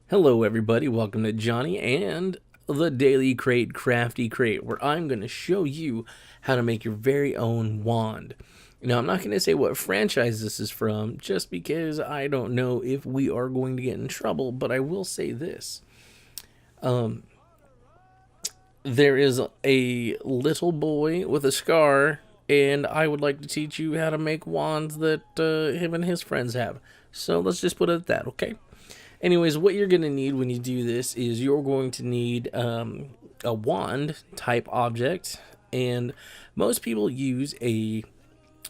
Hello, everybody. Welcome to Johnny and the Daily Crate Crafty Crate, where I'm going to show you how to make your very own wand. Now, I'm not going to say what franchise this is from, just because I don't know if we are going to get in trouble, but I will say this. There is a little boy with a scar, and I would like to teach you how to make wands that him and his friends have. So let's just put it at that, okay? Anyways, what you're going to need when you do this is you're going to need a wand type object, and most people use a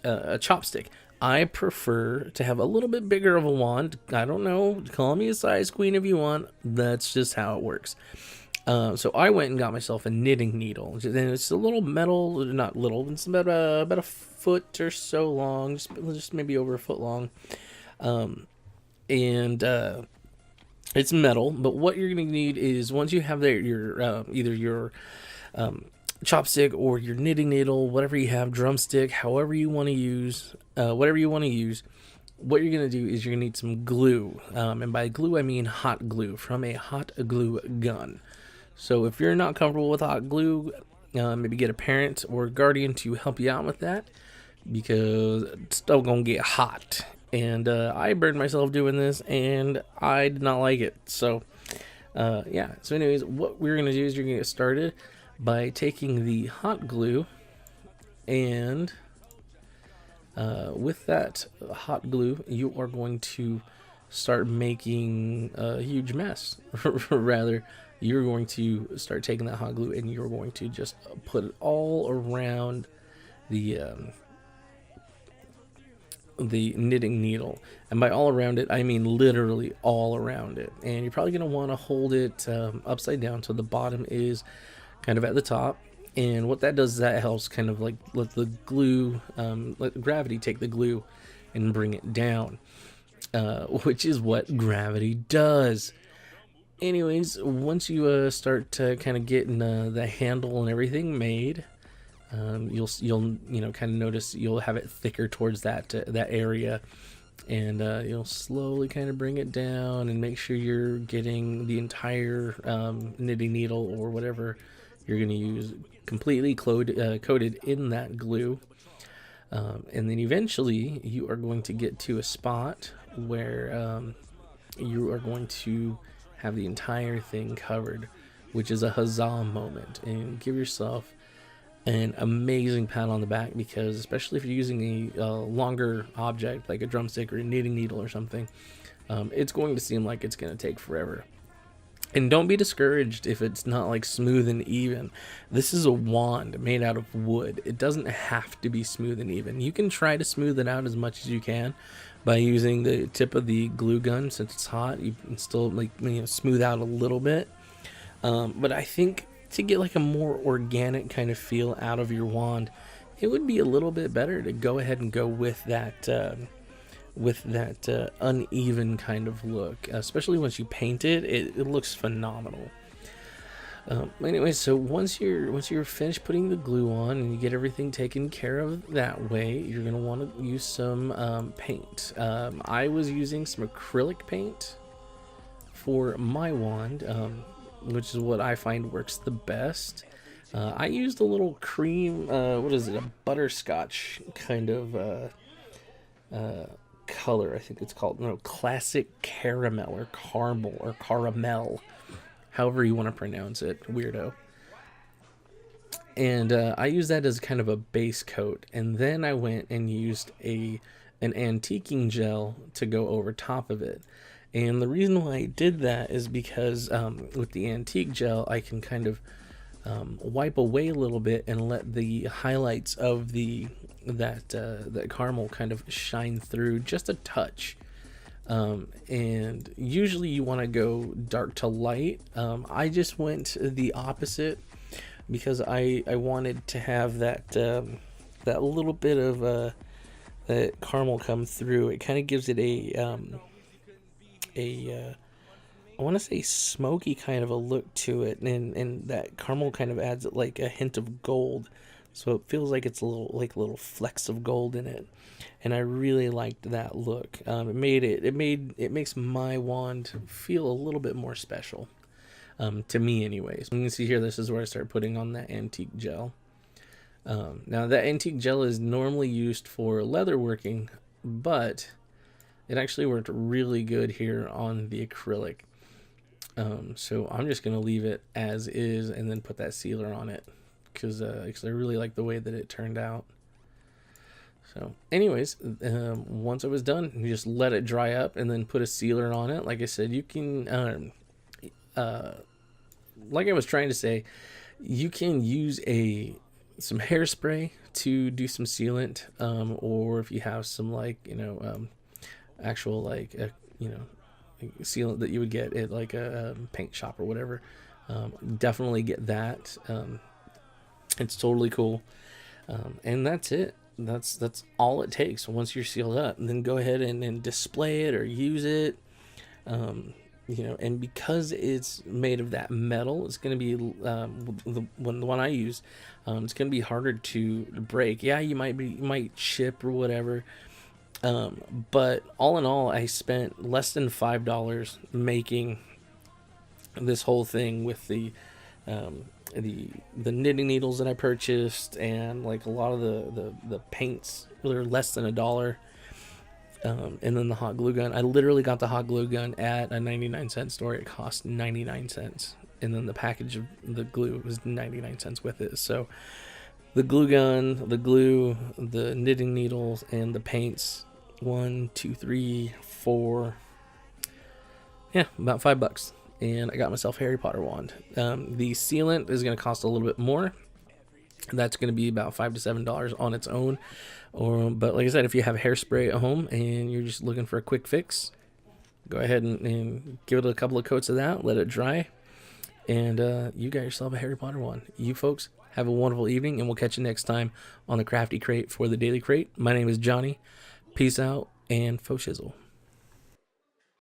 chopstick. I prefer to have a little bit bigger of a wand. I don't know, call me a size queen if you want. That's just how it works. So I went and got myself a knitting needle, and it's a little metal, not little, it's about a foot or so long, just maybe over a foot long, and it's metal. But what you're going to need is, once you have your either your chopstick or your knitting needle, whatever you have, drumstick, however you want to use, whatever you want to use. What you're going to do is you're going to need some glue, and by glue I mean hot glue from a hot glue gun. So if you're not comfortable with hot glue, maybe get a parent or a guardian to help you out with that, because it's still gonna get hot. And I burned myself doing this, and I did not like it. So yeah. So anyways, what we're gonna do is you're gonna get started by taking the hot glue, and with that hot glue, you are going to start making a huge mess. Rather, you're going to start taking that hot glue and you're going to just put it all around the knitting needle. And by all around it, I mean literally all around it. And you're probably going to want to hold it upside down so the bottom is kind of at the top. And what that does is that helps kind of like let the glue, let gravity take the glue and bring it down, which is what gravity does. Anyways, once you start kind of getting the handle and everything made, you'll kind of notice you'll have it thicker towards that area, and you'll slowly kind of bring it down and make sure you're getting the entire knitting needle or whatever you're going to use completely coated in that glue. And then eventually you are going to get to a spot where you are going to have the entire thing covered, which is a huzzah moment. And give yourself an amazing pat on the back, because especially if you're using a longer object like a drumstick or a knitting needle or something, it's going to seem like it's going to take forever. And don't be discouraged if it's not like smooth and even. This is a wand made out of wood. It doesn't have to be smooth and even. You can try to smooth it out as much as you can by using the tip of the glue gun. Since it's hot, you can still smooth out a little bit. But I think to get like a more organic kind of feel out of your wand, it would be a little bit better to go ahead and go with that uneven kind of look. Especially once you paint it, it looks phenomenal. Anyway, so once you're finished putting the glue on and you get everything taken care of that way, you're gonna want to use some paint. I was using some acrylic paint for my wand, which is what I find works the best. I used a little cream, what is it, a butterscotch kind of color, I think it's called, no, classic caramel or caramel, however you want to pronounce it, weirdo. And I used that as kind of a base coat, and then I went and used an antiquing gel to go over top of it. And the reason why I did that is because with the antique gel, I can kind of wipe away a little bit and let the highlights of that caramel kind of shine through just a touch. And usually you want to go dark to light. I just went the opposite because I wanted to have that little bit of that caramel come through. It kind of gives it I want to say smoky kind of a look to it, and that caramel kind of adds like a hint of gold. so it feels like it's a little flecks of gold in it, and I really liked that look. It makes my wand feel a little bit more special, to me anyways. You can see here, this is where I start putting on that antique gel. Now that antique gel is normally used for leather working, but it actually worked really good here on the acrylic. So I'm just going to leave it as is and then put that sealer on it, because I really like the way that it turned out. So anyways, once it was done, you just let it dry up and then put a sealer on it. Like I said, you can, like I was trying to say, you can use some hairspray to do some sealant, or if you have some, like, actual, like, sealant that you would get at like a paint shop or whatever, definitely get that. It's totally cool. And that's it. That's all it takes once you're sealed up. And then go ahead and display it or use it. And because it's made of that metal, it's going to be, the one I use, it's going to be harder to break. Yeah, you might chip or whatever. But all in all, I spent less than $5 making this whole thing with the knitting needles that I purchased, and like a lot of the paints. They're less than $1. And then the hot glue gun. I literally got the hot glue gun at a 99-cent store. It cost 99 cents. And then the package of the glue was 99 cents with it. So the glue gun, the glue, the knitting needles, and the paints, 1, 2, 3, 4. Yeah, about $5. And I got myself a Harry Potter wand. The sealant is going to cost a little bit more. That's going to be about $5 to $7 on its own. But like I said, if you have hairspray at home and you're just looking for a quick fix, go ahead and give it a couple of coats of that, let it dry, and you got yourself a Harry Potter wand. You folks have a wonderful evening, and we'll catch you next time on the Crafty Crate for the Daily Crate. My name is Johnny. Peace out and faux shizzle.